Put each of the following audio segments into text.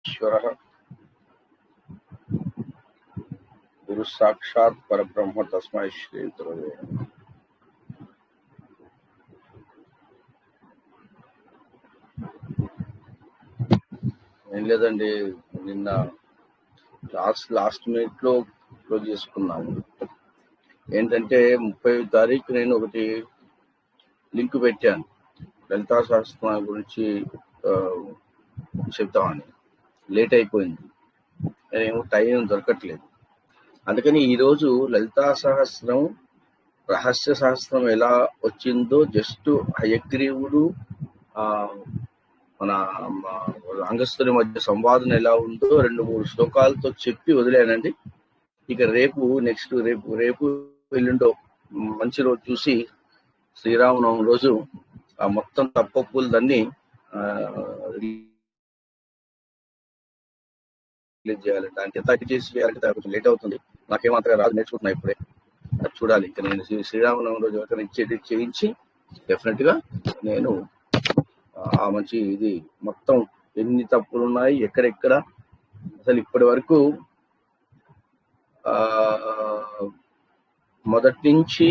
ఈశ్వరః గురు సాక్షాత్ పరబ్రహ్మ తస్మై శ్రీ గురవే నమః. ఏం లేదండి, నిన్న లాస్ట్ మినిట్ లో క్లోజ్ చేసుకున్నాము. ఏంటంటే 30వ తారీఖు నేను ఒకటి లింక్ పెట్టాను, లలితా సహస్రనామం గురించి చెప్తామని. లేట్ అయిపోయింది, ఏమో టైం దొరకట్లేదు. అందుకని ఈరోజు లలితా సహస్రం రహస్య సహస్రం ఎలా వచ్చిందో జస్ట్ హయగ్రీవుడు మన అంగస్తుని మధ్య సంవాదన ఎలా ఉందో 2-3 శ్లోకాలతో చెప్పి వదిలేనండి. ఇక రేపు ఎల్లుండో మంచి రోజు చూసి శ్రీరామనవమి రోజు ఆ మొత్తం తప్పప్పులు దాన్ని రిలీజ్ చేయాలి. దానికి ఎంత చేసి చేయాలంటే కొంచెం లేట్ అవుతుంది. నాకేమంతగా రాదు, నేర్చుకుంటున్నా ఇప్పుడే. అది చూడాలి. ఇంకా నేను శ్రీరామనవమి రోజు ఎవరికైనా ఇచ్చేది చేయించి డెఫినెట్ గా నేను ఆ మంచి ఇది మొత్తం ఎన్ని తప్పులు ఉన్నాయి, ఎక్కడెక్కడ అసలు ఇప్పటి వరకు మొదటి నుంచి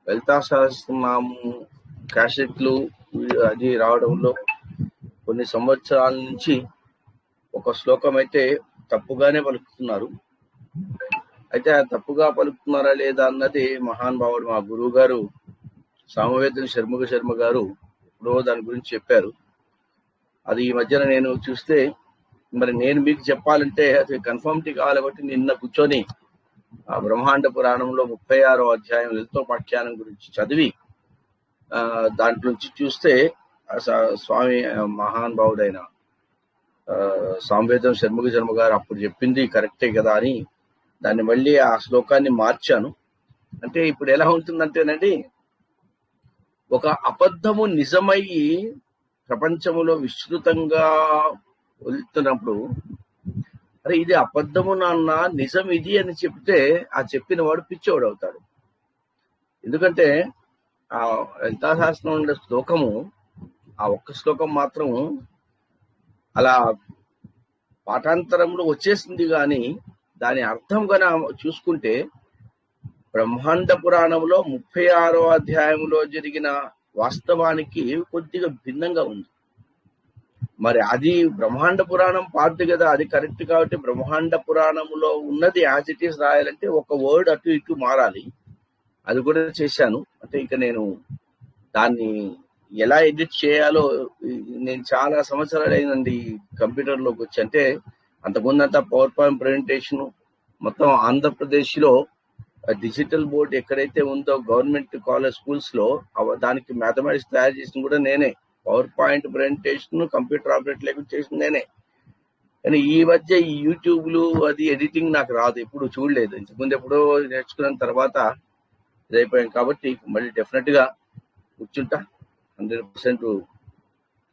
లలితా సహస్రనామం క్యాసెట్లు అది రావడంలో కొన్ని సంవత్సరాల నుంచి ఒక శ్లోకం అయితే తప్పుగానే పలుకుతున్నారు. అయితే ఆ తప్పుగా పలుకుతున్నారా లేదా అన్నది మహానుభావుడు మా గురువు గారు సామవేదం శర్మ గారు ఇప్పుడు దాని గురించి చెప్పారు. అది ఈ మధ్యన నేను చూస్తే, మరి నేను మీకు చెప్పాలంటే అది కన్ఫర్మిటీ కావాలి. కాబట్టి నిన్న కూర్చొని ఆ బ్రహ్మాండ పురాణంలో 36వ అధ్యాయం లలితోపాఖ్యానం గురించి చదివి దాంట్లో నుంచి చూస్తే స్వామి మహానుభావుడైన సామవేదం శర్మ గారు అప్పుడు చెప్పింది కరెక్టే కదా అని దాన్ని మళ్ళీ ఆ శ్లోకాన్ని మార్చాను. అంటే ఇప్పుడు ఎలా ఉంటుందంటేనండి, ఒక అబద్ధము నిజమయ్యి ప్రపంచంలో విస్తృతంగా వెళ్తున్నప్పుడు, అరే ఇది అబద్ధము నాన్న, నిజం ఇది అని చెప్తే ఆ చెప్పిన వాడు పిచ్చోడు అవుతాడు. ఎందుకంటే ఆ లలితాశాస్త్రం ఉండే శ్లోకము, ఆ ఒక్క శ్లోకం మాత్రం అలా పాఠాంతరంలో వచ్చేసింది. కానీ దాని అర్థం కన్నా చూసుకుంటే బ్రహ్మాండ పురాణంలో 36వ అధ్యాయంలో జరిగిన వాస్తవానికి కొద్దిగా భిన్నంగా ఉంది. మరి అది బ్రహ్మాండ పురాణం పార్ట్ కదా, అది కరెక్ట్. కాబట్టి బ్రహ్మాండ పురాణంలో ఉన్నది యాజ్ ఇట్ ఈస్ రాయాలంటే ఒక వర్డ్ అటు ఇటు మారాలి. అది కూడా చేశాను. అంటే ఇక నేను దాన్ని ఎలా ఎడిట్ చేయాలో, నేను చాలా సంవత్సరాలు అయిందండి కంప్యూటర్లోకి వచ్చి. అంటే అంతకుముందంతా పవర్ పాయింట్ ప్రెజెంటేషన్ మొత్తం ఆంధ్రప్రదేశ్ లో డిజిటల్ బోర్డ్ ఎక్కడైతే ఉందో గవర్నమెంట్ కాలేజ్ స్కూల్స్ లో దానికి మ్యాథమెటిక్స్ తయారు చేసిన కూడా నేనే. Power point presentation computer operate లేకుండా చేసిన నేనే. కానీ ఈ మధ్య ఈ యూట్యూబ్లు అది ఎడిటింగ్ నాకు రాదు, ఎప్పుడు చూడలేదు. ఇంతకుముందు ఎప్పుడో నేర్చుకున్న తర్వాత ఇదైపోయాను. కాబట్టి మళ్ళీ డెఫినెట్ గా కూర్చుంటా, 100%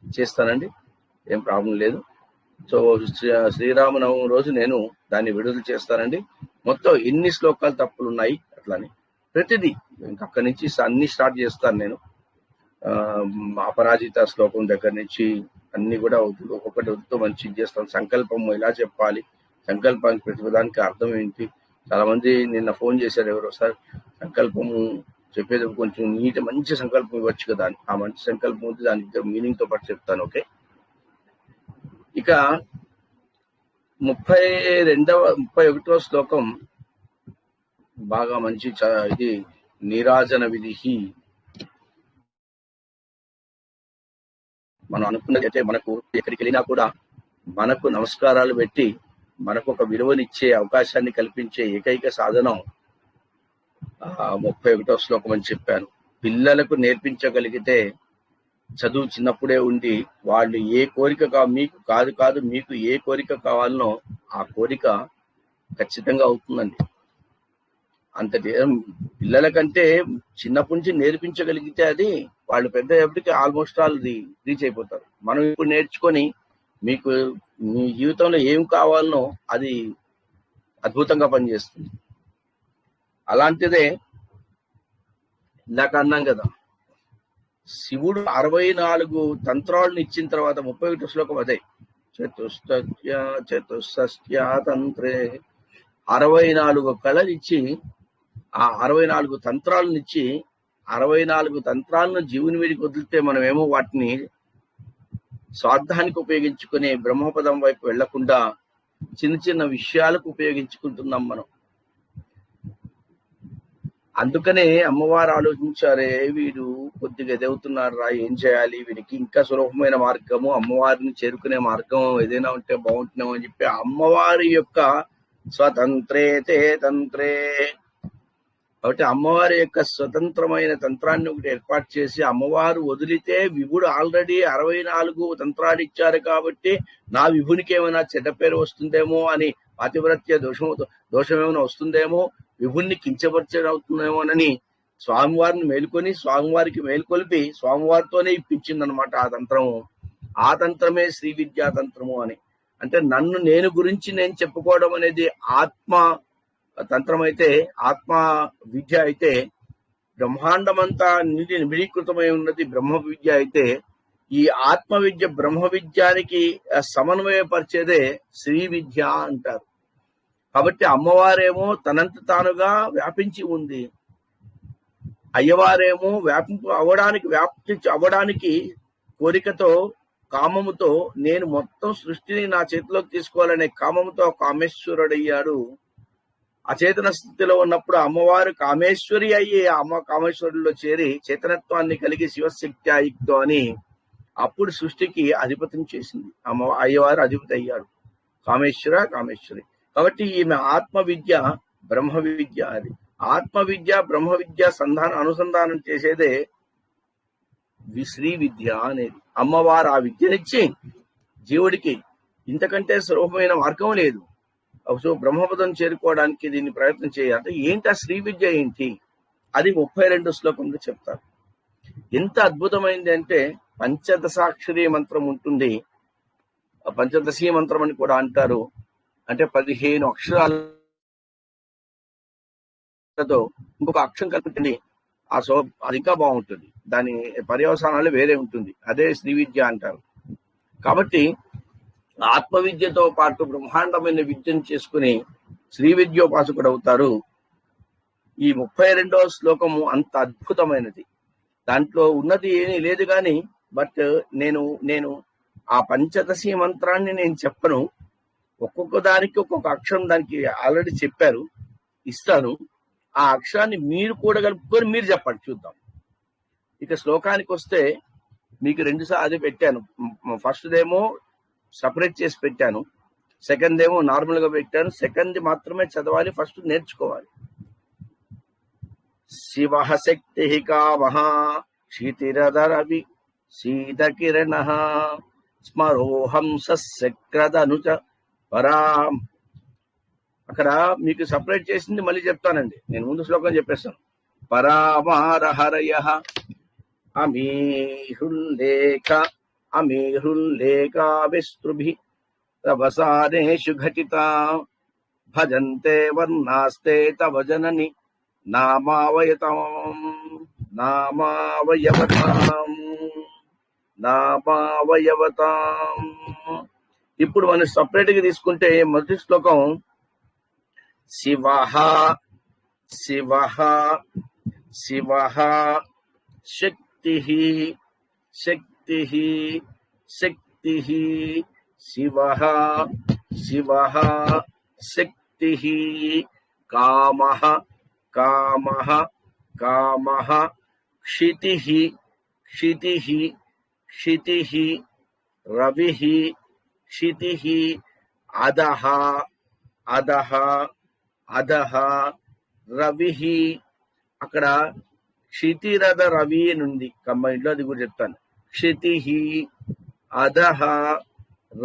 చేస్తానండి, ఏం ప్రాబ్లం లేదు. సో శ్రీరామనవమి రోజు నేను దాన్ని విడుదల చేస్తానండి. మొత్తం ఎన్ని శ్లోకాలు తప్పులు ఉన్నాయి అట్లానే ప్రతిదీ ఇంకా అక్కడి నుంచి అన్ని స్టార్ట్ చేస్తాను నేను. అపరాజిత శ్లోకం దగ్గర నుంచి అన్ని కూడా ఒక్కొక్కటి వద్దుతో మంచి చేస్తాను. సంకల్పము ఎలా చెప్పాలి, సంకల్పానికి ప్రతిపదానికి అర్థం ఏంటి. చాలా మంది నిన్న ఫోన్ చేశారు ఎవరో సార్, సంకల్పము చెప్పేది కొంచెం మంచి సంకల్పం ఇవ్వచ్చు కదా అని. ఆ మంచి సంకల్పం ఉంది, దానికి మీనింగ్ తో పాటు చెప్తాను. ఓకే, ఇక 31వ శ్లోకం బాగా మంచి ఇది నీరాజన విధి. మనం అనుకున్నది అయితే మనకు ఎక్కడికి వెళ్ళినా కూడా మనకు నమస్కారాలు పెట్టి మనకు ఒక విలువనిచ్చే అవకాశాన్ని కల్పించే ఏకైక సాధనం 31వ శ్లోకం అని చెప్పాను. పిల్లలకు నేర్పించగలిగితే చదువు చిన్నప్పుడే ఉండి వాళ్ళు ఏ కోరిక మీకు కాదు మీకు ఏ కోరిక కావాలనో ఆ కోరిక ఖచ్చితంగా అవుతుందండి. అంతటి పిల్లలకంటే చిన్నప్పటి నుంచి నేర్పించగలిగితే అది వాళ్ళు పెద్ద ఎప్పటికీ ఆల్మోస్ట్ ఆల్ రీచ్ అయిపోతారు. మనం ఇప్పుడు నేర్చుకొని మీకు మీ జీవితంలో ఏం కావాలనో అది అద్భుతంగా పనిచేస్తుంది. అలాంటిదే ఇందాక అన్నాం కదా, శివుడు 64 తంత్రాలను ఇచ్చిన తర్వాత 31వ శ్లోకం అదే. చతుషష్ట్యాతంత్రే 64 కళనిచ్చి ఆ 64 తంత్రాలనిచ్చి 64 తంత్రాలను జీవుని మీదకి వదిలితే మనమేమో వాటిని స్వార్థానికి ఉపయోగించుకునే బ్రహ్మపదం వైపు వెళ్లకుండా చిన్న చిన్న విషయాలకు ఉపయోగించుకుంటున్నాం మనం. అందుకనే అమ్మవారు ఆలోచించారే, వీడు కొద్దిగా ఎదవుతున్నారా, ఏం చేయాలి, వీడికి ఇంకా సులభమైన మార్గము, అమ్మవారిని చేరుకునే మార్గం ఏదైనా ఉంటే బాగుంటున్నాం అని చెప్పి అమ్మవారి యొక్క స్వతంత్రే తే తంత్రే, కాబట్టి అమ్మవారి యొక్క స్వతంత్రమైన తంత్రాన్ని ఒకటి ఏర్పాటు చేసి, అమ్మవారు వదిలితే విభుడు ఆల్రెడీ 64 తంత్రాలు ఇచ్చారు కాబట్టి నా విభునికి ఏమైనా చెడ్డ పేరు వస్తుందేమో అని, పాతివ్రత్య దోషమేమైనా వస్తుందేమో, విభుణ్ణి కించపరిచవుతుందేమోనని స్వామివారిని మేలుకొని స్వామివారికి మేల్కొల్పి స్వామివారితోనే ఇప్పించిందనమాట ఆ తంత్రము. ఆ తంత్రమే శ్రీ విద్యా తంత్రము అని. అంటే నన్ను నేను గురించి నేను చెప్పుకోవడం అనేది ఆత్మ తంత్రం అయితే, ఆత్మ విద్య అయితే, బ్రహ్మాండమంతా నిబిడీకృతమై ఉన్నది బ్రహ్మ విద్య అయితే, ఈ ఆత్మ విద్య బ్రహ్మ విద్యానికి సమన్వయపరిచేదే శ్రీ విద్య అంటారు. కాబట్టి అమ్మవారేమో తనంత తానుగా వ్యాపించి ఉంది, అయ్యవారేమో వ్యాపి అవ్వడానికి కోరికతో, కామముతో, నేను మొత్తం సృష్టిని నా చేతిలోకి తీసుకోవాలనే కామముతో కామేశ్వరుడయ్యాడు. అచేతన స్థితిలో ఉన్నప్పుడు అమ్మవారు కామేశ్వరి అయ్యి కామేశ్వరుల్లో చేరి చేతనత్వాన్ని కలిగి శివశక్తి ఆయుక్తో అని అప్పుడు సృష్టికి అధిపతం చేసింది. అయ్యవారు అధిపతి అయ్యాడు, కామేశ్వరి. కాబట్టి ఈమె ఆత్మ విద్య బ్రహ్మ విద్య. అది ఆత్మ విద్య బ్రహ్మ విద్య అనుసంధానం చేసేదే శ్రీ విద్య అనేది. అమ్మవారు ఆ విద్యనిచ్చి జీవుడికి ఇంతకంటే సులభమైన మార్గం లేదు. సో బ్రహ్మపదం చేరుకోవడానికి దీన్ని ప్రయత్నం చేయాలంటే ఏంటి ఆ శ్రీ విద్య ఏంటి, అది 32 శ్లోకంలో చెప్తారు. ఎంత అద్భుతమైంది అంటే, పంచదశాక్షరి మంత్రం ఉంటుంది, పంచదశీ మంత్రం అని కూడా అంటారు. అంటే 15 అక్షరాలతో ఇంకొక అక్షరం కలుపుతుంది. అది ఇంకా బాగుంటుంది, దాని పర్యవసానాలు వేరే ఉంటుంది. అదే శ్రీ విద్య అంటారు. కాబట్టి ఆత్మ విద్యతో పాటు బ్రహ్మాండమైన విద్యను చేసుకుని శ్రీ విద్యోపాసకుడు అవుతారు. ఈ 32వ శ్లోకము అంత అద్భుతమైనది. దాంట్లో ఉన్నది ఏమీ లేదు కానీ బట్ నేను ఆ పంచదశి మంత్రాన్ని నేను చెప్పను. ఒక్కొక్క దానికి ఒక్కొక్క అక్షరం దానికి ఆల్రెడీ చెప్పారు, ఇస్తాను. ఆ అక్షరాన్ని మీరు కూడా కలుపుకొని మీరు చెప్పండి, చూద్దాం. ఇక శ్లోకానికి వస్తే మీకు 2 సార్లు పెట్టాను. ఫస్ట్ దేమో సపరేట్ చేసి పెట్టాను, సెకండ్ ఏమో నార్మల్ గా పెట్టాను. సెకండ్ మాత్రమే చదవాలి, ఫస్ట్ నేర్చుకోవాలి. శివ శక్తి కామః క్షితిరదరవి శీతకిరణ స్మరోహం సస్యక్రదనుచ పరాం. అక్కడ మీకు సపరేట్ చేసింది మళ్ళీ చెప్తానండి, నేను ముందు శ్లోకం చెప్పేస్తాను. పరామారహరయ అమీహృల్లేఖ విస్తృభి రవసానేషు ఘటితా భజంతే వర్ణాస్తే తవ జనని నామావయతాం. ఇప్పుడు మనం సపరేట్ గా తీసుకుంటే మొదటి శ్లోకం శివః శివః శివః శక్తిః శక్తిః శక్తిః శివః శివః శక్తిః కామః కామః కామః క్షితిః క్షితిః క్షితిః రవిః క్షితిః అధః అధః అధః రవిః. అక్కడ క్షితిరథ రవి అని ఉంది కంబైన్డ్ లో, అది కూడా చెప్తాను. క్షితిః అధః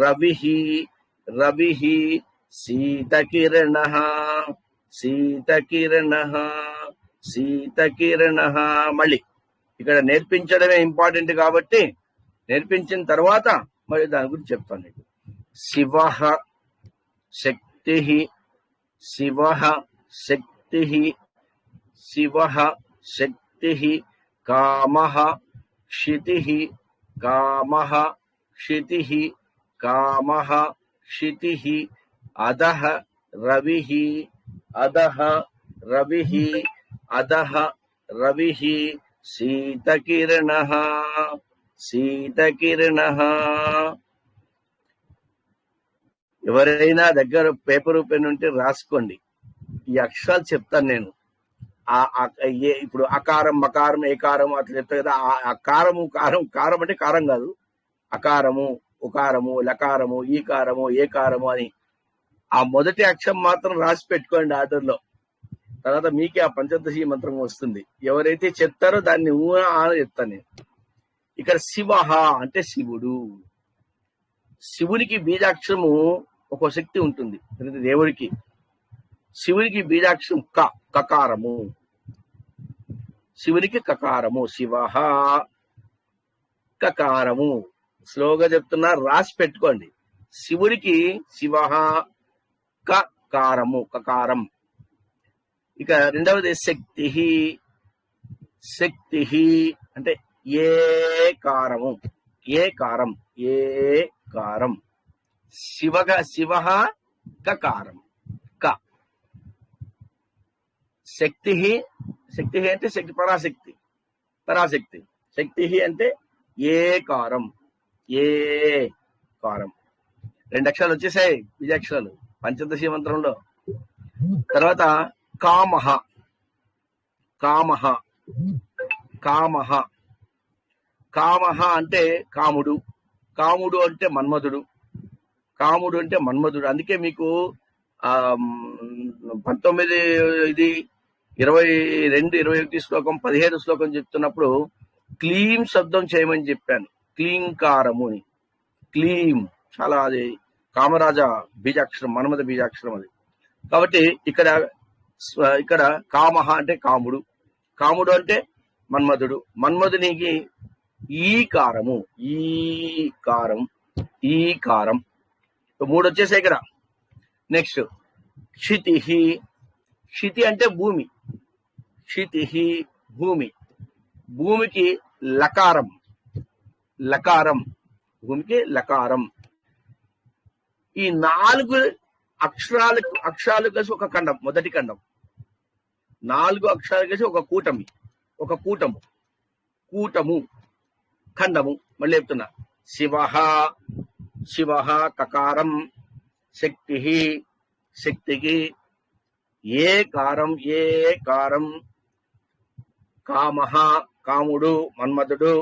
రవిః రవిః శీతకిరణః శీతకిరణః శీతకిరణః. మళ్ళీ ఇక్కడ నేర్పించడమే ఇంపార్టెంట్ కాబట్టి నేర్పించిన తర్వాత మరి దాని గురించి చెప్తాను నీకు. శివః శక్తిః శివః శక్తిః శివః శక్తిః కామః క్షితిః కామః క్షితిః కామః క్షితిః అధః రవిః అధః రవిః అధః రవిః శీతకిరణః శీతకిరణః. ఎవరైనా దగ్గర పేపర్ పెన్ ఉంటే రాసుకోండి. ఈ అక్షరాలు చెప్తాను నేను. ఇప్పుడు అకారం మకారం ఏకారం అట్లా చెప్తా కదా. ఆ కారము కారం కారం అంటే కారం కాదు, అకారము ఉకారము లకారము ఈకారము ఏకారము అని ఆ మొదటి అక్షరం మాత్రం రాసి పెట్టుకోండి ఆర్డర్లో. తర్వాత మీకే ఆ పంచదశి మంత్రం వస్తుంది. ఎవరైతే చెప్తారో దాన్ని అని చెప్తాను నేను. ఇక్కడ శివః అంటే శివుడు. శివునికి బీజాక్షరము ఒక శక్తి ఉంటుంది ప్రతి దేవుడికి. శివునికి బీజాక్షరం కకారము. శివునికి కకారము. శివః కకారము. స్లోగా చెప్తున్నా, రాసి పెట్టుకోండి. శివుడికి శివః కకారము కకారం. ఇక రెండవది శక్తి. శక్తి అంటే ఏ కారము ఏ కారం ఏ కారం. శివః కకారం క. శక్తి శక్తి అంటే శక్తి పరాశక్తి పరాశక్తి. శక్తి అంటే ఏ కారం ఏ కారం. రెండు అక్షరాలు వచ్చేసాయి బీజాక్షరాలు పంచదశి మంత్రంలో. తర్వాత కామః కామః కామః కామః అంటే కాముడు. కాముడు అంటే మన్మధుడు. కాముడు అంటే మన్మధుడు. అందుకే మీకు 19 ఇది 22, 21 శ్లోకం 15 శ్లోకం చెప్తున్నప్పుడు క్లీం శబ్దం చేయమని చెప్పాను. క్లీంకారము అని. క్లీం చాలా అది కామరాజ బీజాక్షరం, మన్మథ బీజాక్షరం అది. కాబట్టి ఇక్కడ కామః అంటే కాముడు. కాముడు అంటే మన్మధుడు. మన్మధునికి ఈ కారము ఈ కారం ఈ కారం. 3 వచ్చేసాయి ఇక్కడ. నెక్స్ట్ క్షితి. క్షితి అంటే భూమి. క్షితి భూమి. భూమికి లకారం లకారం. భూమికి లకారం. ఈ 4 అక్షరాలు కలిసి ఒక ఖండం, మొదటి ఖండం. 4 అక్షరాలు కలిసి ఒక కూటమి, ఒక కూటము కూటము ఖండము. మళ్ళీ చెప్తున్నా, శివః కకారం. శక్తి శక్తికి ఏ కారం ఏ కారం. కామః కాముడు మన్మధుడు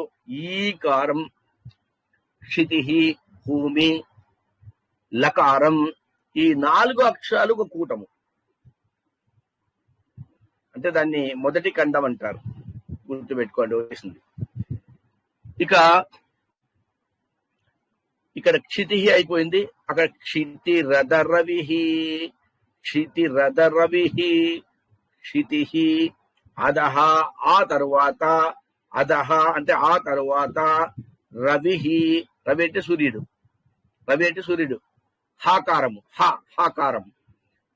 ఈ కారం. క్షితి భూమి లకారం. ఈ 4 అక్షరాలు ఒక కూటము అంటే దాన్ని మొదటి ఖండం అంటారు. గుర్తుపెట్టుకోండి వచ్చేసింది. ఇక్కడ క్షితి అయిపోయింది. అక్కడ క్షితి రథ రవి. క్షితి రథ రవి. క్షితి అధః ఆ తరువాత. అధః అంటే ఆ తరువాత. రవి రవి అంటే సూర్యుడు. రవి అంటే సూర్యుడు. హాకారము హాకారం.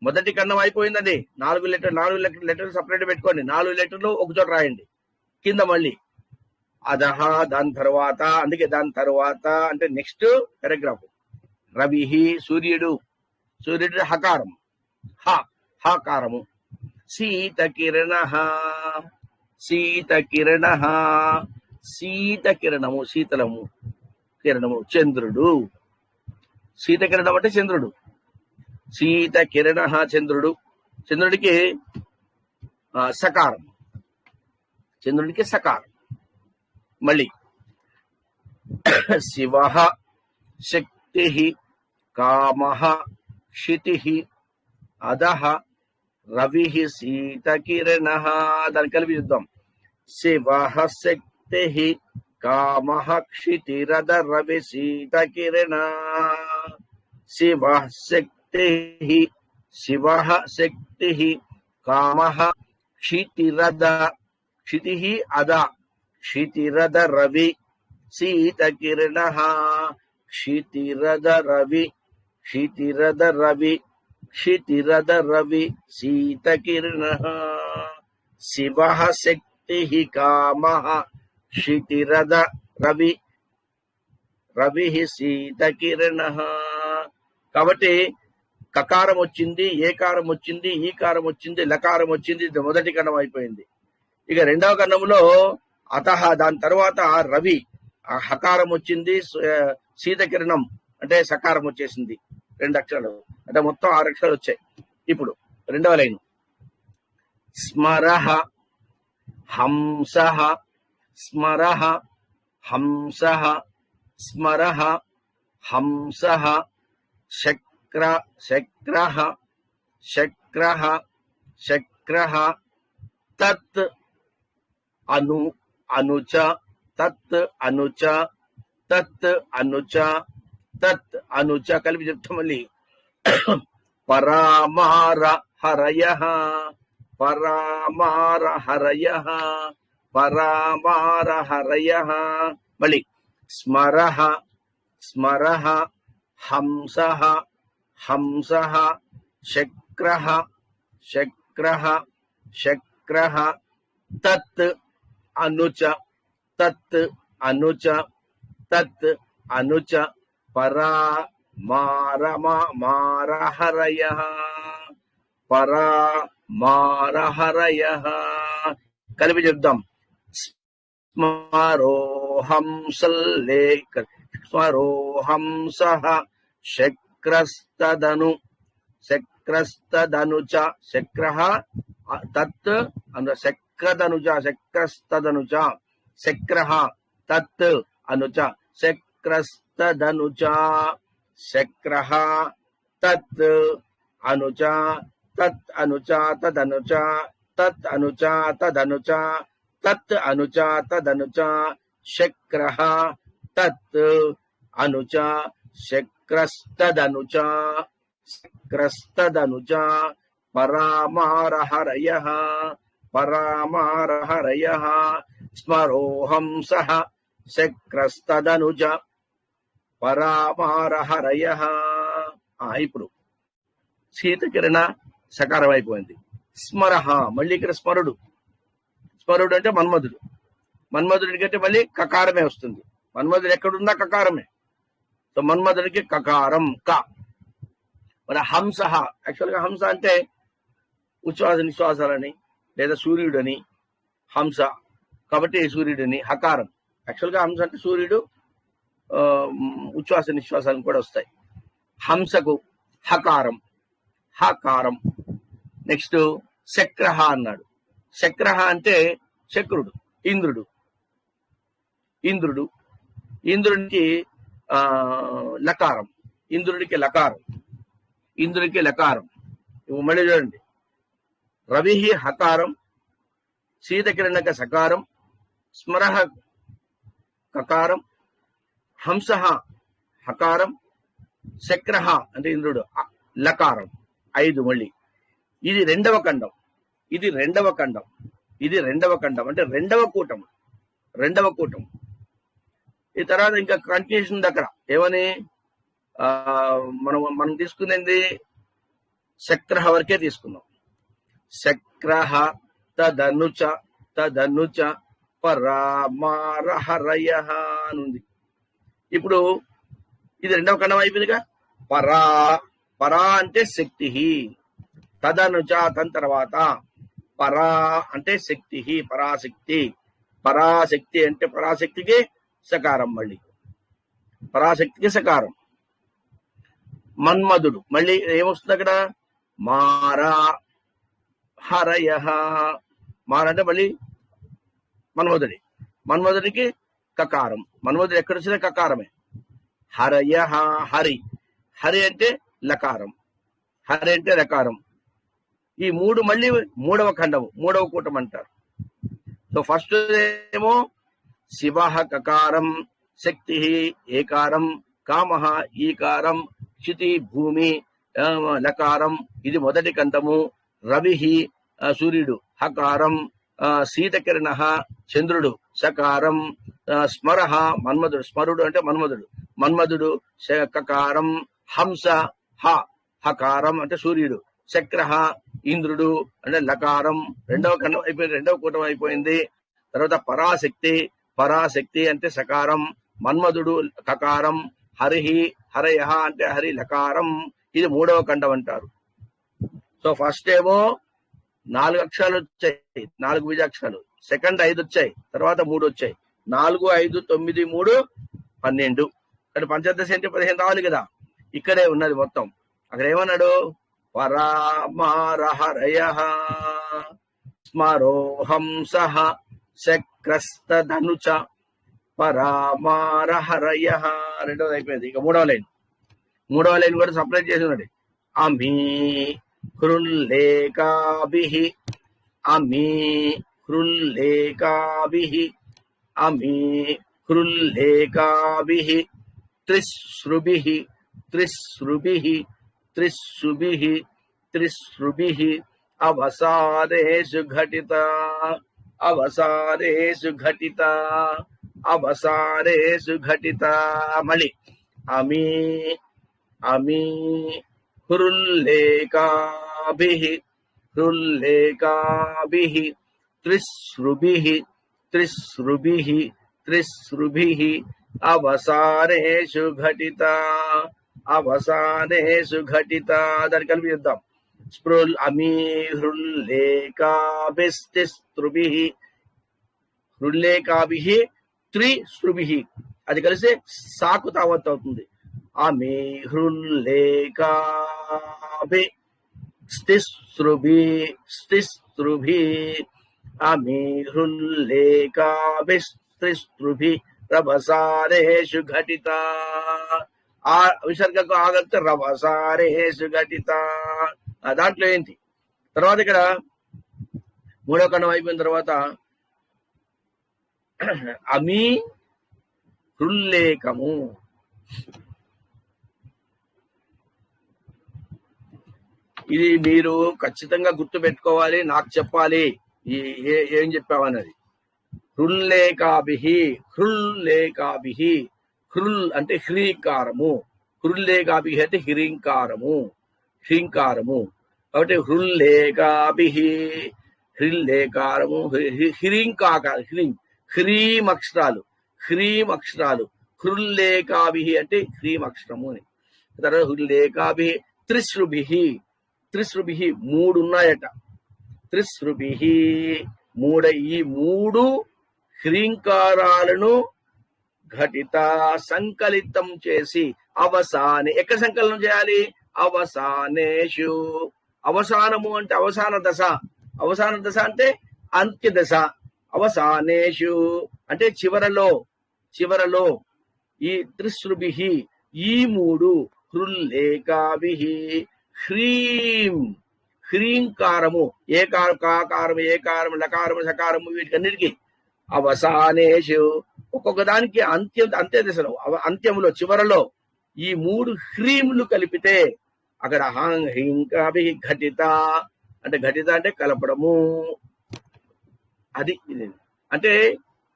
మొదటి ఖండం అయిపోయిందండి. 4 లెటర్లు సపరేట్ పెట్టుకోండి. 4 లెటర్లు ఒకచోట రాయండి. కింద మళ్ళీ అధః, దాని తర్వాత. అందుకే దాని తర్వాత అంటే నెక్స్ట్ పారాగ్రాఫ్. రవి సూర్యుడు. సూర్యుడు హకారం హాకారము. శీతకిరణ శీతకిరణ శీతకిరణము శీతలము కిరణము. చంద్రుడు. శీతకిరణం అంటే చంద్రుడు. శీతకిరణ చంద్రుడు. చంద్రుడికి సకారం. చంద్రుడికి సకారం. మళ్ళీ శివః శక్తి కామః క్షితి అధః రవి శీతకిరణ. దాన్ని కలిపి చూద్దాం. శివః శక్తి కామః క్షితిరధ రవి శీతకిరణ. శివః శక్తి శివః శక్తి కామః క్షితిరధ క్షితి అధ క్షితిరధ రవి శీతకిరణ. క్షితిరధ రవి క్షితిరధ రవి క్షితిరధ రవి శీతకిరణ. శివః శక్తి కామః క్షితిరధ రవి రవి శీతకిరణ. కాబట్టి కకారం వచ్చింది, ఏకారం వచ్చింది, ఈకారం వచ్చింది, లకారం వచ్చింది. ఇది మొదటి కన్నం అయిపోయింది. ఇక రెండవ కన్నములో అతహ, దాని తర్వాత రవి, హకారం వచ్చింది, శీతకిరణం అంటే సకారం వచ్చేసింది. 2 అక్షరాలు అంటే మొత్తం 6 అక్షరాలు వచ్చాయి. ఇప్పుడు రెండవ లైన్ స్మరః హంసః, స్మరః హంసః, స్మరః హంసః, శక్రః శక్రః శక్రః, తత్ అనుచ, తత్ అనుచ, తత్ అనుచ, తత్ అనుచ. కలిపి చెప్తాం మళ్ళీ. పరామార హరయః, పరామార హరయః, పరామార హరయః. మళ్ళీ స్మరః స్మరః హంసః, హంసః, శక్రః శక్రః శక్రః, తత్ అనుచ, తత్ అనుచ, తత్ అనుచ, పరామారహరయః, పరామారహరయః. కలిపి చెప్దాం. స్మరోహంసల్లేఖ, స్మరోహంసః, శక్రస్తదను, శక్రస్తదనుచ, శక్రః తత్ శక్రదనుచ, శక్రస్తదనుచ, శక్రః తత్ అనుచ, శక్రస్తదనుచ, శక్రః తత్ అనుచ, తత్ అనుచ, తదనుచ, తత్ అనుచ, తదనుచ, తత్ అనుచ, తదనుచ, శక్రః తత్ అనుచ, శక్రస్తదనుచ, శక్రస్తదనుచ, పరామారహరయః, పరామారహరయః. స్మరోహంసః శక్రస్తదనుజ పరామారహరయః. ఇప్పుడు శీతకిరణ సకారం అయిపోయింది. స్మరః, మళ్ళీ ఇక్కడ స్మరుడు. స్మరుడు అంటే మన్మధుడు. మన్మధుడికంటే మళ్ళీ కకారమే వస్తుంది. మన్మధుడు ఎక్కడుందా కకారమే. సో మన్మధుడికి కకారం క. మరి హంస, యాక్చువల్గా హంస అంటే ఉచ్ఛ్వాస నిశ్వాసాలని లేదా సూర్యుడని హంస, కాబట్టి సూర్యుడని. హకారం, యాక్చువల్గా హంస అంటే సూర్యుడు, ఉచ్ఛ్వాస నిశ్వాసాలను కూడా వస్తాయి. హంసకు హకారం, హకారం. నెక్స్ట్ శక్రః అన్నాడు. శక్రః అంటే శక్రుడు, ఇంద్రుడు. ఇంద్రుడు, ఇంద్రుడికి లకారం, ఇంద్రుడికి లకారం, ఇంద్రుడికి లకారం. మళ్ళీ చూడండి. రవి హకారం, శీతకిరణక సకారం, స్మరః కకారం, హంస హకారం, శక్రః అంటే ఇంద్రుడు లకారం. 5 మళ్ళీ. ఇది రెండవ ఖండం, ఇది రెండవ ఖండం, ఇది రెండవ ఖండం అంటే రెండవ కూటం, రెండవ కూటం. ఈ తర్వాత ఇంకా కంటిన్యూషన్ దగ్గర ఏమని మనం తీసుకునేది శక్రః వరకే తీసుకున్నాం. శక్రః తదనుచ, తదనుచ పరామారహరయః అని ఉంది. ఇప్పుడు ఇది రెండవ ఖండం అయిపోయిందిగా. పరా, పరా అంటే శక్తి, తదనుచ తన తర్వాత, పరా అంటే శక్తి, పరాశక్తి. పరాశక్తి అంటే పరాశక్తికి సకారం, మళ్ళీ పరాశక్తికి సకారం. మన్మధుడు మళ్ళీ ఏమొస్తుంది అక్కడ, మారా హరయః. మార అంటే మళ్ళీ మన్మధుడి, మన్మధుడికి కకారం. మన్మధుడు ఎక్కడ వచ్చినా కకారమే. హరయః, హరి, హరి అంటే లకారం, హరి అంటే లకారం. ఈ 3 మళ్ళీ మూడవ ఖండము, మూడవ కూటం అంటారు. సో ఫస్ట్ ఏమో శివ కకారం, శక్తి ఏకారం, కామ ఈకారం, క్షితి భూమి లకారం. ఇది మొదటి ఖండము. రవి సూర్యుడు హకారం, శీతకిరణ చంద్రుడు సకారం, స్మరః మన్మధుడు, స్మరుడు అంటే మన్మధుడు, మన్మధుడు కకారం, హంస హకారం అంటే సూర్యుడు, శక్రః ఇంద్రుడు అంటే లకారం. రెండవ ఖండం అయిపోయింది, రెండవ కూటం అయిపోయింది. తర్వాత పరాశక్తి, పరాశక్తి అంటే సకారం, మన్మధుడు కకారం, హరిహి హరయ అంటే హరి లకారం, ఇది 3వ ఖండం అంటారు. సో ఫస్ట్ ఏమో 4 అక్షరాలు వచ్చాయి, 4 బీజాక్షరాలు. సెకండ్ 5 వచ్చాయి, తర్వాత 3 వచ్చాయి. 4, 5, 9, 3, 12. ఇక్కడ పంచదశ అంటే 15 రావాలి కదా. ఇక్కడే ఉన్నది మొత్తం. అక్కడ ఏమన్నాడు? పరామారహరయ స్మరోహంస శక్రస్తధనుచ పరామారహరయ. రెండవది అయిపోయింది. ఇక మూడవ లైన్ కూడా సపరేట్ చేసి ఉన్నాడు. అమీ హృల్లేకాభిః, అమీ హృల్లేకాభిః, అమీ హృల్లేకాభిః త్రిశ్రుభిః, త్రిశ్రుభిః, త్రిశ్రుభిః, త్రిశ్రుభిః అవసారేషు ఘటిత, అవసారేషు ఘటిత, అవసారేషు ఘటిత. మళ్ళీ అమీ అమీ హృల్లేకాభిః, హృల్లేకాభిః త్రిశ్రుభిః, త్రిశ్రుభిః, త్రిశ్రుభిః అవసారేషు ఘటిత, అవసారేషు ఘటిత. దాన్ని కలిపి చూద్దాం. స్పృల్ అమీ హృల్లేకాభిస్తిస్రుభిః, హృల్లేకాభిః త్రిశ్రుభిః, అది కలిసి సాకు తావత్ అవుతుంది. అమీ హృల్లేకాభిః స్తిస్రుభిః, స్తిస్రుభిః, అమీ హృల్లేకాభిః స్తిస్రుభిః రభసారేషు ఘటిత. ఆ విసర్గకు ఆగత్తే రభసారేషు ఘటిత. దాంట్లో ఏంటి? తర్వాత ఇక్కడ 3వ ఖండం అయిపోయిన తర్వాత అమీ హృల్లేకము, ఇది మీరు ఖచ్చితంగా గుర్తు పెట్టుకోవాలి, నాకు చెప్పాలి ఏం చెప్పావన్నది. హృల్లేకాభిః, హృల్లేకాభిః, హృల్ అంటే హ్రీకారము, హృల్లేకాభిః అంటే హ్రీంకారము, హ్రీంకారము. కాబట్టి హృల్లేకాభిః, హ్రీంకారము, హ్రీంకాకార, హ్రీం అక్షరాలు, హ్రీం అక్షరాలు. హృల్లేకాభిః అంటే హ్రీం అక్షరము అని. తర్వాత హృల్లేకాభిః త్రిశ్రుభిః, త్రిశ్రుభిః 3 ఉన్నాయట. త్రిశ్రుభిః 3, ఈ 3 హ్రీంకారాలను ఘటిత సంకలితం చేసి అవసానే, ఎక్కడ సంకలనం చేయాలి? అవసానేషు. అవసానము అంటే అవసాన దశ, అవసాన దశ అంటే అంత్య దశ. అవసానేషు అంటే చివరలో, చివరలో. ఈ త్రిశ్రుభిః ఈ 3 హృల్లేకాభిః హ్రీం, హ్రీంకారము, కాకారము, ఏకారము, లకారము, సకారము, వీటికన్నిటికీ అవసానేషు ఒక్కొక్క దానికి అంత్య దశలో, అంత్యములో, చివరలో ఈ 3 హ్రీములు కలిపితే అక్కడ హ్రీంకాభిః ఘటిత అంటే, ఘటిత అంటే కలపడము. అది అంటే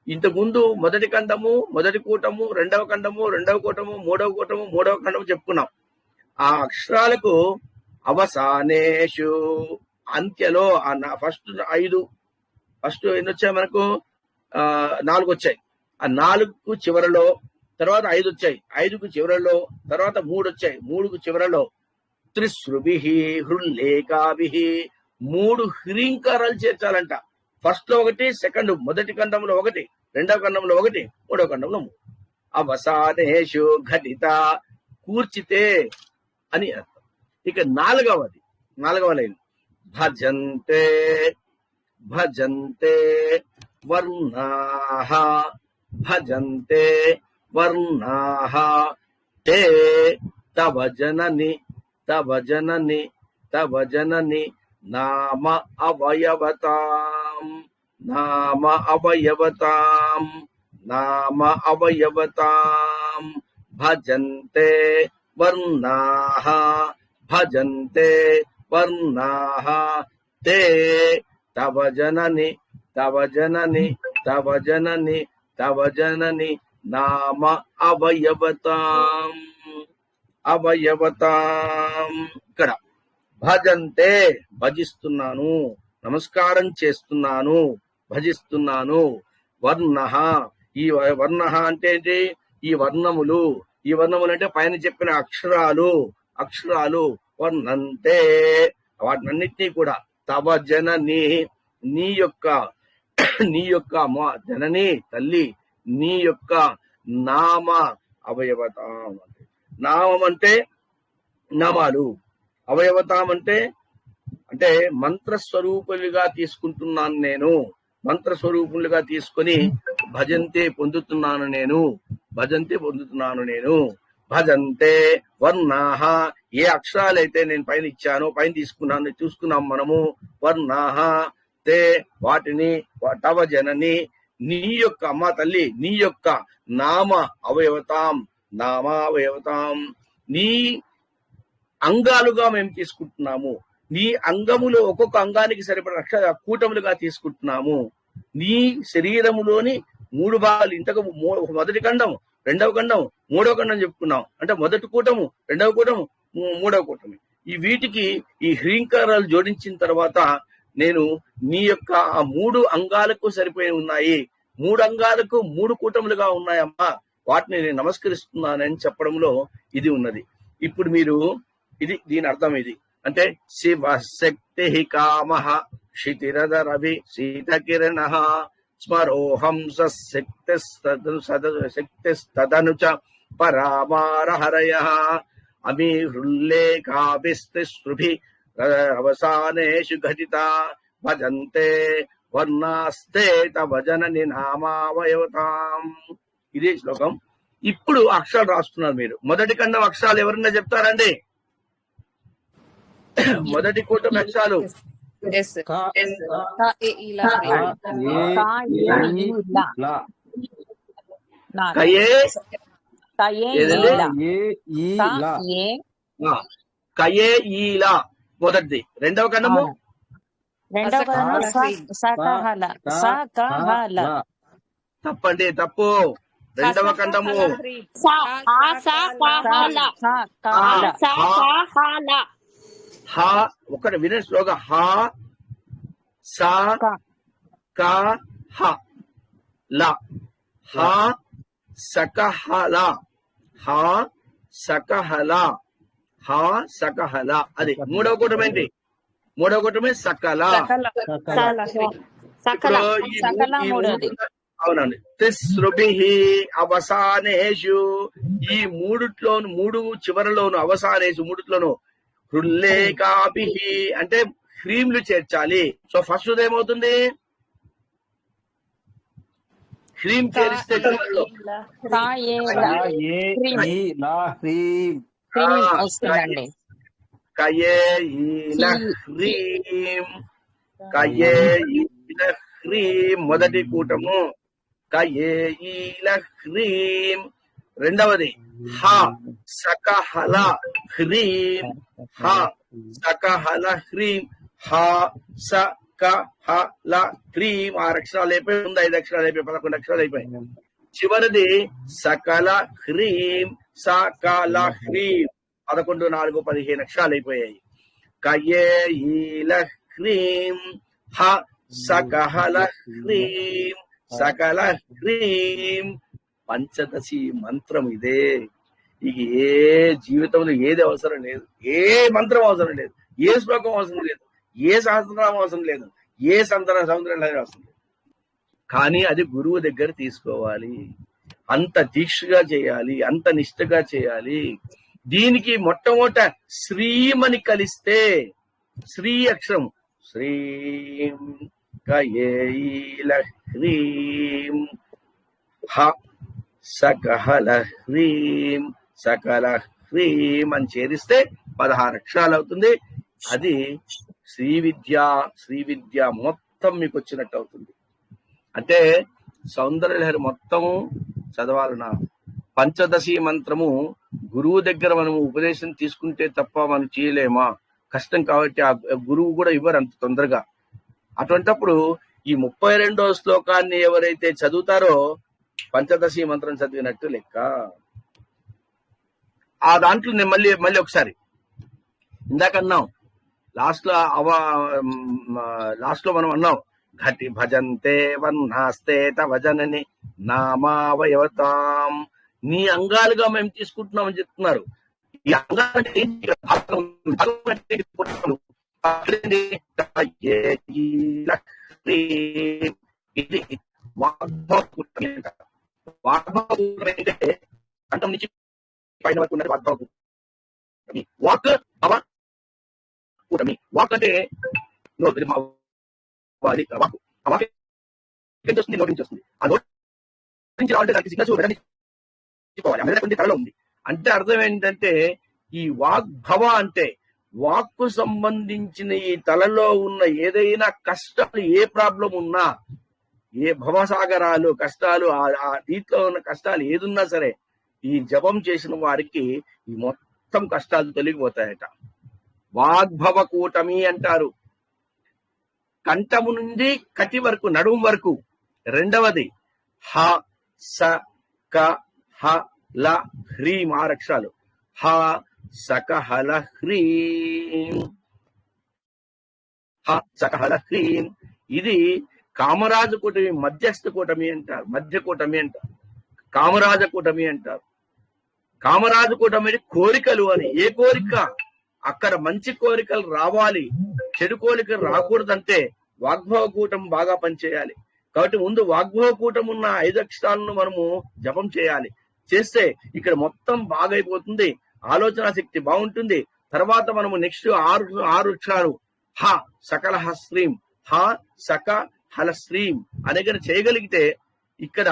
ఇంతకుముందు మొదటి ఖండము, మొదటి కూటము, 2వ ఖండము, 2వ కూటము, 3వ కూటము, 3వ ఖండము చెప్పుకున్నాం. ఆ అక్షరాలకు అవసానేషు అంత్యలో ఫస్ట్ 5, ఫస్ట్ ఎన్ని వచ్చాయి మనకు? 4 వచ్చాయి. ఆ 4కు చివరలో, తర్వాత 5 వచ్చాయి, 5కు చివరలో, తర్వాత 3 వచ్చాయి, 3కు చివరలో. త్రిశ్రుభిః హృల్లేకాభిః 3 హ్రీంకారాలు చేర్చాలంట. ఫస్ట్ లో 1, సెకండ్ మొదటి ఖండంలో 1, 2వ ఖండంలో 1, 3వ ఖండంలో 3. అవసానేషు ఘటిత కూర్చితే అని అర్థం. ఇక 4వ లైన్ భజంతే, భజంతే వర్ణాః, భజంతే వర్ణాః తే తవ జనని, తవ జనని, తవ జనని నామ అవయవతాం, నామ అవయవతాం, నామ అవయవతాం. భజంతే వర్ణాః, భజంతే వర్ణాః తే తవ జనని, తవ జనని, తవ జనని, తవ జనని నామ అవయవతాం, అవయవతాం. ఇక్కడ భజంతే భజిస్తున్నాను, నమస్కారం చేస్తున్నాను, భజిస్తున్నాను. వర్ణః, ఈ వర్ణః అంటే ఏంటి? ఈ వర్ణములు అంటే పైన చెప్పిన అక్షరాలు వర్ణంతే, వాటినన్నిటినీ కూడా తవ జనని, నీ యొక్క మా జనని తల్లి, నీ యొక్క నామ అవయవతాం. నామం అంటే నామాలు, అవయవతాం అంటే మంత్రస్వరూపులుగా తీసుకుంటున్నాను నేను, మంత్రస్వరూపులుగా తీసుకొని భజంతే పొందుతున్నాను నేను. భజంతే వర్ణాహ, ఏ అక్షరాలైతే నేను పైన ఇచ్చానో, పైన చూసుకున్నాం మనము. వర్ణాహ తే, వాటిని తవ జనని, నీ యొక్క అమ్మ తల్లి, నీ యొక్క నామావయవతాం, నీ అంగాలుగా మేము తీసుకుంటున్నాము. నీ అంగములు ఒక్కొక్క అంగానికి సరిపడిన కూటములుగా తీసుకుంటున్నాము. నీ శరీరములోని 3 భాగాలు, ఇంతకు మొదటి ఖండం, రెండవ ఖండం, మూడవ ఖండం చెప్పుకున్నాం. అంటే మొదటి కూటము, రెండవ కూటము, మూడవ కూటమి. ఈ వీటికి ఈ హ్రీంకారాలు జోడించిన తర్వాత నేను నీ యొక్క ఆ 3 అంగాలకు సరిపోయి ఉన్నాయి, 3 అంగాలకు 3 కూటములుగా ఉన్నాయమ్మా, వాటిని నేను నమస్కరిస్తున్నానని చెప్పడంలో ఇది ఉన్నది. ఇప్పుడు మీరు దీని అర్థం ఇది అంటే శివ శక్తి కామ క్షితిరద రవి శీతకిరణ స్మరోహం శక్తిస్తదను చ పరామారహరయ అమీహృల్లేఖాభిస్తిస్ృభి అవసానేషు ఘటిత భజంతే వర్ణాస్తే తవ జనని నామావయవతాం. ఇదే శ్లోకం. ఇప్పుడు అక్షరాలు రాస్తున్నారు మీరు. మొదటి ఖండం అక్షరాలు ఎవరన్నా చెప్తారండి? మొదటి కూటమి అక్షరాలు కయే ఈలా మొదటిది. రెండవ ఖండము తప్పండి, తప్పు. రెండవ ఖండము హా, ఒకటి వినే శ్లోగా హా సా కా హ లా, హా సకహల, హా సకహల, హా సకహల. అది మూడవ కూటమి ఏంటి? మూడవ కూటమి సకల. అవునండి. తిస్రుభి అవసానేషు, ఈ 3 చివరలోను, అవసానేషు 3 హృల్లేఖాభి అంటే హ్రీంలు చేర్చాలి. సో ఫస్ట్ ఏమవుతుంది? హ్రీం చేరిస్తే హ్రీం మొదటి కూటము హ్రీం. రెండవది హ సకహల హ్రీం, హ సకహల హ్రీం, హ సకహల హ్రీం. 6 అక్షరాలు అయిపోయి ఉంది, 5 అక్షరాలు అయిపోయి 11 అక్షరాలు అయిపోయి. చివరిది సకల హ్రీం, సకల హ్రీం. 11, 4, 15 అక్షరాలు అయిపోయాయి. కయేల హ్రీం, హ సకహల హ్రీం, సకల హ్రీం. పంచదశి మంత్రం ఇదే. ఇక ఏ జీవితంలో ఏది అవసరం లేదు, ఏ మంత్రం అవసరం లేదు, ఏ శ్లోకం అవసరం లేదు, ఏ సహస్రనామం అవసరం లేదు, ఏ సముద్రం అవసరం లేదు. కానీ అది గురువు దగ్గర తీసుకోవాలి, అంత దీక్షగా చేయాలి, అంత నిష్ఠగా చేయాలి. దీనికి మొట్టమొదట శ్రీమని కలిస్తే, శ్రీ అక్షరం శ్రీం కయేల హ్రీం, హ సకహల హ్రీం, సకల హ్రీం అని చేరిస్తే 16 అక్షరాలు అవుతుంది. అది శ్రీ విద్య మొత్తం మీకు వచ్చినట్టు అవుతుంది. అంటే సౌందర్యలహరి మొత్తము చదవాలన్నా పంచదశి మంత్రము గురువు దగ్గర మనం ఉపదేశం తీసుకుంటే తప్ప మనం చేయలేమా? కష్టం. కాబట్టి ఆ గురువు కూడా ఇవ్వరు అంత తొందరగా. అటువంటప్పుడు ఈ 32వ శ్లోకాన్ని ఎవరైతే చదువుతారో పంచదశి మంత్రం చదివినట్టు లెక్క. ఆ దాంట్లో నేను మళ్ళీ ఒకసారి ఇందాక అన్నాం, లాస్ట్ లో మనం అన్నాం ఘటి భజంతే వర్ణాస్తే తవ జనని నామావయవతాం. నీ అంగాలుగా మేము తీసుకుంటున్నామని చెప్తున్నారు. ఈ అంగాలంటే ఇది వాగ్భవకూటమి అంటారు. వాగ్భవకూటమి అంటే కంఠం నుంచి పైన వరకు ఉన్నది వాగ్భవకూటమి. వాక్ అవ కూటమి. వాక్ అంటే వాక్ వస్తుంది, నోటి నుంచి వస్తుంది. ఆ నోటి నుంచి రావాలంటే దానికి సిగ్నల్స్ తలలో ఉంది. అంటే అర్థం ఏంటంటే ఈ వాగ్భవ అంటే వాక్కు సంబంధించిన ఈ తలలో ఉన్న ఏదైనా కష్టాలు, ఏ ప్రాబ్లం ఉన్నా, ఏ భవసాగరాలు కష్టాలు, ఆ దీంట్లో ఉన్న కష్టాలు ఏదున్నా సరే ఈ జపం చేసిన వారికి ఈ మొత్తం కష్టాలు తొలగిపోతాయట. వాగ్భవ కూటమి అంటారు. కంఠము నుండి కటి వరకు, నడుము వరకు. రెండవది హ స క హ ల హ్రీం, 6 అక్షరాలు. హ సకహల హ్రీం, హ సకహల హ్రీం. ఇది కామరాజ కూటమి, మధ్యస్థ కూటమి అంటారు, మధ్య కూటమి అంటారు, కామరాజ కూటమి అంటారు. కామరాజ కూటమి కోరికలు అని. ఏ కోరిక అక్కడ మంచి కోరికలు రావాలి, చెడు కోరికలు రాకూడదంటే వాగ్భవ కూటం బాగా పనిచేయాలి. కాబట్టి ముందు వాగ్భవ కూటం ఉన్న 5 అక్షరాలను మనము జపం చేయాలి. చేస్తే ఇక్కడ మొత్తం బాగైపోతుంది, ఆలోచన శక్తి బాగుంటుంది. తర్వాత మనము నెక్స్ట్ 6 అక్షరాలు హ సకల హస్త్రీం, హ సక హల శ్రీం అనేది చేయగలిగితే ఇక్కడ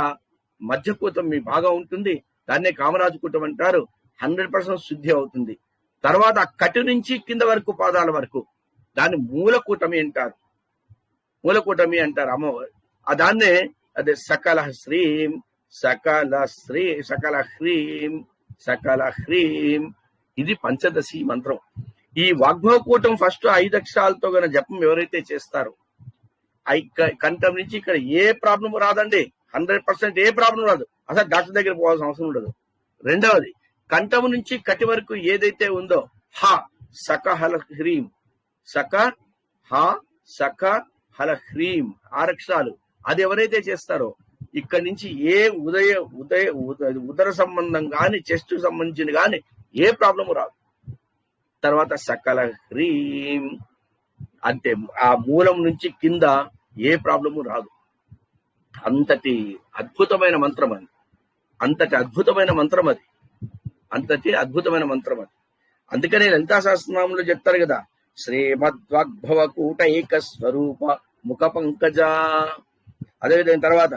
మధ్యకూటం మీ బాగా ఉంటుంది. దాన్నే కామరాజు కూటం అంటారు. 100% శుద్ధి అవుతుంది. తర్వాత కటి నుంచి కింద వరకు, పాదాల వరకు దాన్ని మూలకూటమి అంటారు. మూలకూటమి అంటారు అమ్మవారు. దాన్నే అదే సకల శ్రీం, సకల శ్రీ, సకల హ్రీం, సకల హ్రీం. ఇది పంచదశి మంత్రం. ఈ వాగ్భవ కూటం ఫస్ట్ 5 అక్షరాలతో గన జపం ఎవరైతే చేస్తారో కంఠం నుంచి ఇక్కడ ఏ ప్రాబ్లం రాదండి. 100% ఏ ప్రాబ్లం రాదు. అసలు డాక్టర్ దగ్గర పోవాల్సిన అవసరం ఉండదు. రెండవది కంఠం నుంచి కటి వరకు ఏదైతే ఉందో హ సక హల హ్రీం, సక హ సక హల హ్రీం 6 అక్షరాలు. అది ఎవరైతే చేస్తారో ఇక్కడి నుంచి ఏ ఉదర సంబంధం గాని, చెస్ట్ సంబంధించిన గాని ఏ ప్రాబ్లము రాదు. తర్వాత సకల హ్రీం అంటే ఆ మూలం నుంచి కింద ఏ ప్రాబ్లము రాదు. అంతటి అద్భుతమైన మంత్రం అది. అంతటి అద్భుతమైన మంత్రం అది. అంతటి అద్భుతమైన మంత్రం అది. అందుకనే లలితా సహస్రనామంలో చెప్తారు కదా, శ్రీమద్వాగ్భవ కూటైక స్వరూప ముఖ పంకజ. అదేవిధంగా తర్వాత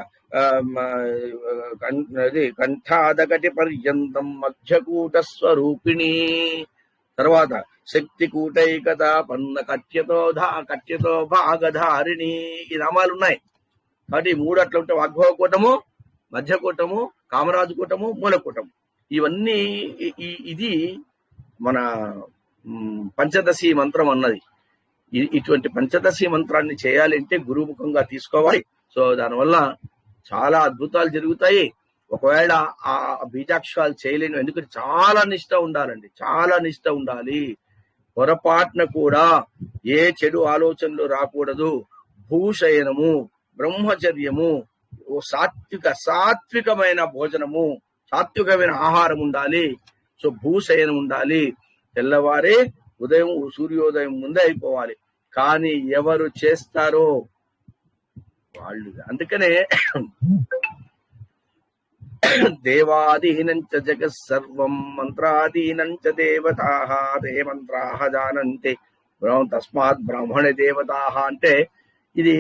కంఠాదకటి పర్యంతం మధ్యకూట స్వరూపిణి. తర్వాత శక్తి కూటైకత పన్న కట్యతో భాగధారిణి. ఈ నామాలు ఉన్నాయి. కాబట్టి 3 అట్లా ఉంటే వాగ్భవ కూటము, మధ్యకూటము, కామరాజు కూటము, మూలకూటము. ఇవన్నీ ఇది మన పంచదశి మంత్రం అన్నది. ఇటువంటి పంచదశి మంత్రాన్ని చేయాలంటే గురుముఖంగా తీసుకోవాలి. సో దానివల్ల చాలా అద్భుతాలు జరుగుతాయి. ఒకవేళ ఆ బీజాక్షరాలు చేయలేను, ఎందుకంటే చాలా నిష్ట ఉండాలండి, చాలా నిష్ట ఉండాలి. పొరపాటున కూడా ఏ చెడు ఆలోచనలు రాకూడదు. భూషయనము, బ్రహ్మచర్యము, సాత్వికమైన భోజనము, సాత్వికమైన ఆహారం ఉండాలి. సో భూషయనం ఉండాలి. తెల్లవారే ఉదయం సూర్యోదయం ముందే అయిపోవాలి. కానీ ఎవరు చేస్తారో వాళ్ళు. అందుకనే దేవాదీనంచ జగత్ సర్వం మంత్రాదీనంచ దేవతాః తే మంత్రాః జానంతి తస్మాత్ బ్రాహ్మణ దేవతాః అంటే ఇది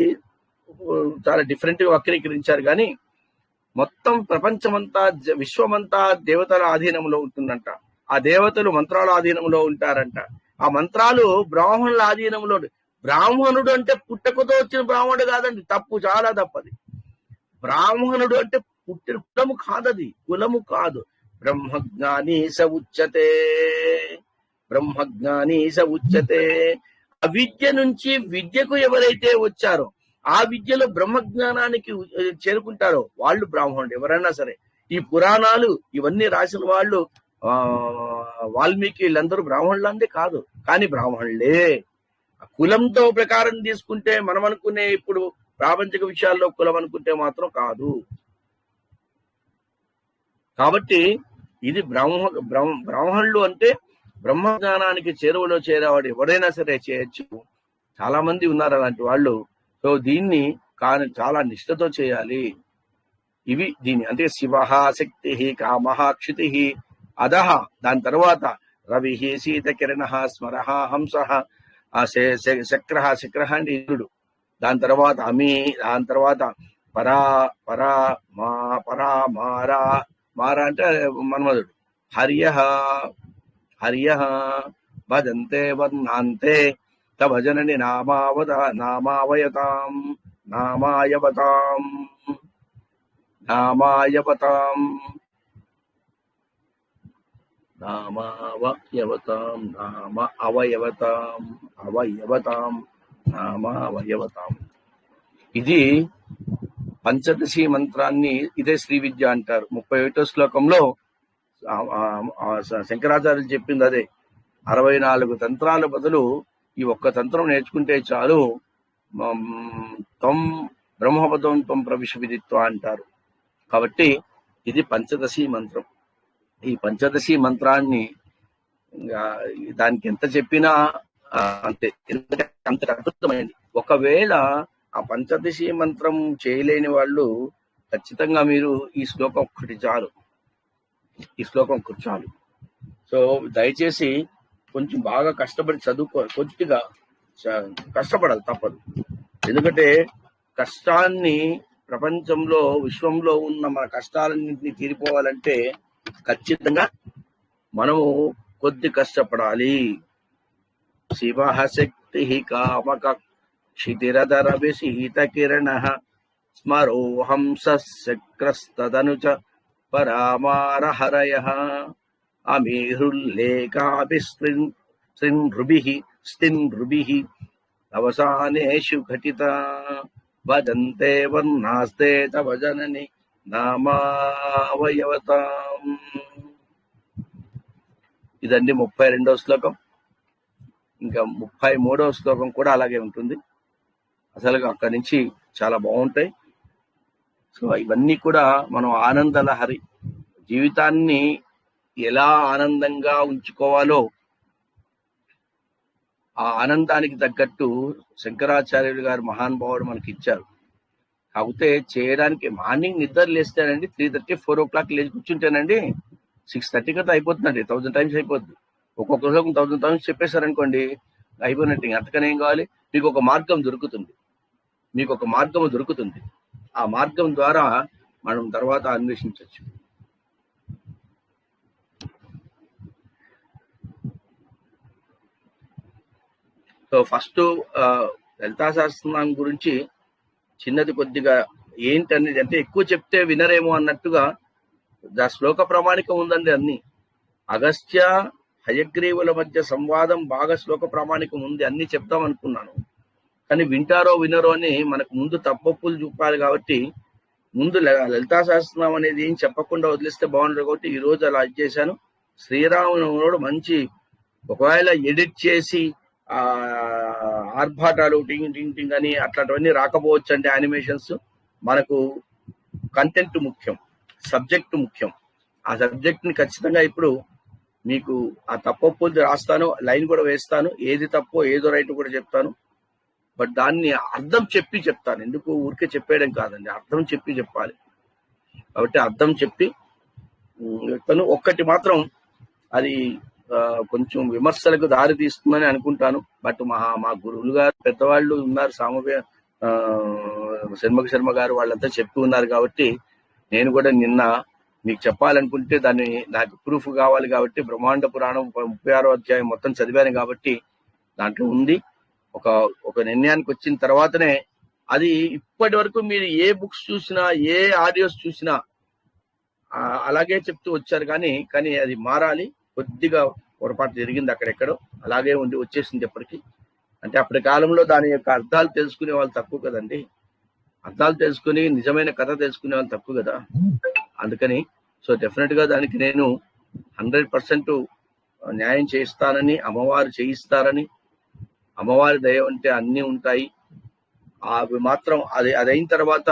చాలా డిఫరెంట్ గా వక్రీకరించారు. కానీ మొత్తం ప్రపంచమంతా, విశ్వమంతా దేవతల ఆధీనంలో ఉంటుందంట. ఆ దేవతలు మంత్రాల ఆధీనంలో ఉంటారంట. ఆ మంత్రాలు బ్రాహ్మణుల ఆధీనంలో. బ్రాహ్మణుడు అంటే పుట్టకతో వచ్చిన బ్రాహ్మణుడు కాదండి, తప్పు, చాలా తప్పది. బ్రాహ్మణుడు అంటే పుట్టిన కులము కాదది, కులము కాదు. బ్రహ్మజ్ఞాని స ఉచ్యతే, బ్రహ్మజ్ఞాని స ఉచ్యతే. అవిద్య నుంచి విద్యకు ఎవరైతే వచ్చారో, ఆ విద్యలో బ్రహ్మజ్ఞానానికి చేరుకుంటారో వాళ్ళు బ్రాహ్మణుడు. ఎవరైనా సరే ఈ పురాణాలు ఇవన్నీ రాసిన వాళ్ళు వాల్మీకి వీళ్ళందరూ బ్రాహ్మణులందే కాదు, కానీ బ్రాహ్మణులే. కులంతో ప్రకారం తీసుకుంటే మనం అనుకునే ఇప్పుడు ప్రాపంచిక విషయాల్లో కులం అనుకుంటే మాత్రం కాదు. కాబట్టి ఇది బ్రాహ్మణులు అంటే బ్రహ్మజ్ఞానానికి చేరువలో చేరేవాడు ఎవరైనా సరే చేయొచ్చు. చాలా మంది ఉన్నారు అలాంటి వాళ్ళు. సో దీన్ని కానీ చాలా నిష్ఠతో చేయాలి. ఇవి దీని అంటే శివ శక్తి కామ క్షితి అధః, దాని తర్వాత రవి శీతకిరణ స్మర హంస, శక్ర అంటే ఇంద్రుడు, దాని తర్వాత అమి, దాని తర్వాత పరా పరా మా పరా మారా మారా అంటే మన్మధుడు, హర్య భజంతే వర్ణాంతే భజనని నామాయవతాం నామ అవయవతాం. ఇది పంచదశి మంత్రాన్ని ఇదే శ్రీ విద్య అంటారు. 31వ శ్లోకంలో శంకరాచార్యులు చెప్పింది అదే. 64 తంత్రాల బదులు ఈ ఒక్క తంత్రం నేర్చుకుంటే చాలు. త్వం బ్రహ్మపదం త్వం ప్రవిశ విదిత్వ అంటారు. కాబట్టి ఇది పంచదశి మంత్రం. ఈ పంచదశి మంత్రాన్ని దానికి ఎంత చెప్పినా అంతే, అంత అద్భుతమైంది. ఒకవేళ ఆ పంచదశి మంత్రం చేయలేని వాళ్ళు ఖచ్చితంగా మీరు ఈ శ్లోకం ఒక్కటి చాలు, ఈ శ్లోకం ఒక్కటి చాలు. సో దయచేసి కొంచెం బాగా కష్టపడి కొద్దిగా కష్టపడాలి, తప్పదు. ఎందుకంటే కష్టాన్ని ప్రపంచంలో విశ్వంలో ఉన్న మన కష్టాలన్నింటినీ తీరిపోవాలంటే ఖచ్చితంగా మనము కొద్ది కష్టపడాలి. శివ శక్తి కామక క్షితిరధర విశీత కిరణ స్మరోహంస శక్రస్తదనుచ పరామార హరయ అమీహృల్లేకాభిస్త్రిన్భృభిః అవసానేషు ఘటిత వదంతే వర్ణాస్తే తవ జనని నామావయవతాం. ఇదండి 32వ శ్లోకం. ఇంకా 33వ శ్లోకం కూడా అలాగే ఉంటుంది. అసలు అక్కడి నుంచి చాలా బాగుంటాయి. సో ఇవన్నీ కూడా మనం ఆనందలహరి, జీవితాన్ని ఎలా ఆనందంగా ఉంచుకోవాలో ఆ ఆనందానికి తగ్గట్టు శంకరాచార్యులు గారు మహానుభావుడు మనకి ఇచ్చారు. కాకపోతే చేయడానికి మార్నింగ్ నిద్ర లేస్తేనండి 3:30, 4 o'clock లేచి కూర్చుంటేనండి 6:30 కదా అయిపోతుందండి. 1000 times అయిపోద్ది. ఒక్కొక్క శ్లోకం 1000 times చెప్పేశారనుకోండి, అయిపోయినట్టు. అంతకనే ఏం కావాలి? మీకు ఒక మార్గం దొరుకుతుంది. ఆ మార్గం ద్వారా మనం తర్వాత అన్వేషించవచ్చు. సో ఫస్ట్ లలితా సహస్రనామం గురించి చిన్నది కొద్దిగా ఏంటనేది, అంటే ఎక్కువ చెప్తే వినరేమో అన్నట్టుగా శ్లోక ప్రామాణికం ఉందండి. అన్ని అగస్త్య హయగ్రీవుల మధ్య సంవాదం బాగా శ్లోక ప్రామాణికం ఉంది. అన్ని చెప్తాం అనుకున్నాను, కానీ వింటారో వినరో అని మనకు ముందు తప్పొప్పులు చూపాలి. కాబట్టి ముందు లలితా సహస్రనామం అనేది ఏం చెప్పకుండా వదిలేస్తే బాగుండదు. కాబట్టి ఈ రోజు అలా చేశాను. శ్రీరాముడు మంచి, ఒకవేళ ఎడిట్ చేసి ఆర్భాటాలు టింగ్ టింగ్ టింగ్ అని అట్లాంటివన్నీ రాకపోవచ్చు అంటే యానిమేషన్స్. మనకు కంటెంట్ ముఖ్యం, సబ్జెక్ట్ ముఖ్యం. ఆ సబ్జెక్ట్ ని ఖచ్చితంగా ఇప్పుడు మీకు ఆ తప్పొప్పులు రాస్తాను, లైన్ కూడా వేస్తాను, ఏది తప్పో ఏదో రైట్ కూడా చెప్తాను. బట్ దాన్ని అర్థం చెప్పి చెప్తాను. ఎందుకు ఊరికే చెప్పేయడం కాదండి, అర్థం చెప్పి చెప్పాలి. కాబట్టి అర్థం చెప్పి చెప్తాను. ఒక్కటి మాత్రం అది కొంచెం విమర్శలకు దారి తీస్తుందని అనుకుంటాను. బట్ మా గురువులు గారు పెద్దవాళ్ళు ఉన్నారు, షణ్ముఖ శర్మ గారు, వాళ్ళంతా చెప్పి ఉన్నారు. కాబట్టి నేను కూడా నిన్న మీకు చెప్పాలనుకుంటే దాన్ని నాకు ప్రూఫ్ కావాలి. కాబట్టి బ్రహ్మాండ పురాణం 36వ అధ్యాయం మొత్తం చదివాను. కాబట్టి దాంట్లో ఉంది. ఒక నిర్ణయానికి వచ్చిన తర్వాతనే అది, ఇప్పటి వరకు మీరు ఏ బుక్స్ చూసినా, ఏ ఆడియోస్ చూసినా అలాగే చెప్తూ వచ్చారు. కానీ అది మారాలి. కొద్దిగా పొరపాటు జరిగింది అక్కడెక్కడో, అలాగే వచ్చేసింది ఎప్పటికీ. అంటే అప్పటి కాలంలో దాని యొక్క అర్థాలు తెలుసుకునే వాళ్ళు తక్కువ కదండి. అర్థాలు తెలుసుకుని నిజమైన కథ తెలుసుకునే వాళ్ళు తక్కువ కదా. అందుకని సో డెఫినెట్ గా దానికి నేను 100% న్యాయం చేయిస్తానని, అమ్మవారు చేయిస్తారని, అమ్మవారి దయ అంటే అన్నీ ఉంటాయి. అవి మాత్రం అదైన తర్వాత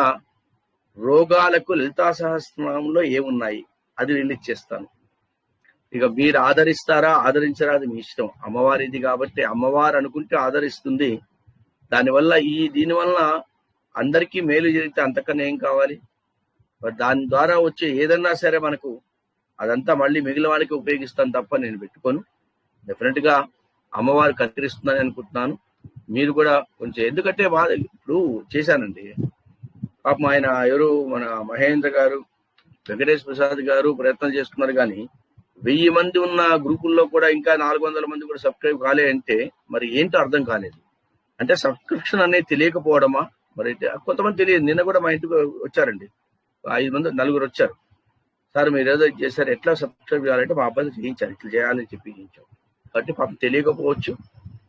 రోగాలకు లలితా సహస్రనామంలో ఏమున్నాయి, అది రిలీజ్ చేస్తాను. ఇక మీరు ఆదరిస్తారా ఆదరించరా అది మీ ఇష్టం. అమ్మవారిది కాబట్టి అమ్మవారు అనుకుంటే ఆదరిస్తుంది. దానివల్ల దీనివల్ల అందరికీ మేలు జరిగితే అంతకన్నా ఏం కావాలి. దాని ద్వారా వచ్చే ఏదన్నా సరే మనకు అదంతా మళ్ళీ మిగిలిన వాళ్ళకి ఉపయోగిస్తాను తప్ప నేను పెట్టుకోను. డెఫినెట్ గా అమ్మవారు కనికరిస్తుందని అనుకుంటున్నాను. మీరు కూడా కొంచెం, ఎందుకంటే ఇప్పుడు చేశానండి పాపం ఆయన ఎవరు మన మహేంద్ర గారు, వెంకటేష్ ప్రసాద్ గారు ప్రయత్నం చేస్తున్నారు, కానీ 1000 మంది ఉన్న గ్రూపుల్లో కూడా ఇంకా 400 మంది కూడా సబ్స్క్రైబ్ కాలే అంటే మరి ఏంటో అర్థం కాలేదు. అంటే సబ్స్క్రిప్షన్ అనేది తెలియకపోవడమా మరి? కొంతమంది తెలియదు. నిన్న కూడా మా ఇంటికి వచ్చారండి 5 మంది 4 వచ్చారు. సార్ మీరు ఏదో చేశారు, ఎట్లా సబ్స్క్రైబ్ చేయాలంటే మా అబ్బాయిని చేయించారు, ఇట్లా చేయాలని చెప్పి చేయించాం. కాబట్టి పాపం తెలియకపోవచ్చు,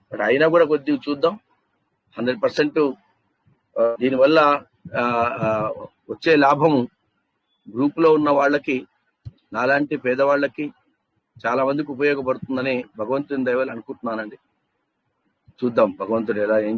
బట్ అయినా కూడా కొద్దిగా చూద్దాం. 100% దీనివల్ల వచ్చే లాభము గ్రూపులో ఉన్న వాళ్ళకి, నాలాంటి పేదవాళ్ళకి చాలా మందికి ఉపయోగపడుతుందని భగవంతుని దయ వల్ల అనుకుంటున్నానండి. చూద్దాం భగవంతుడు ఎలా ఏం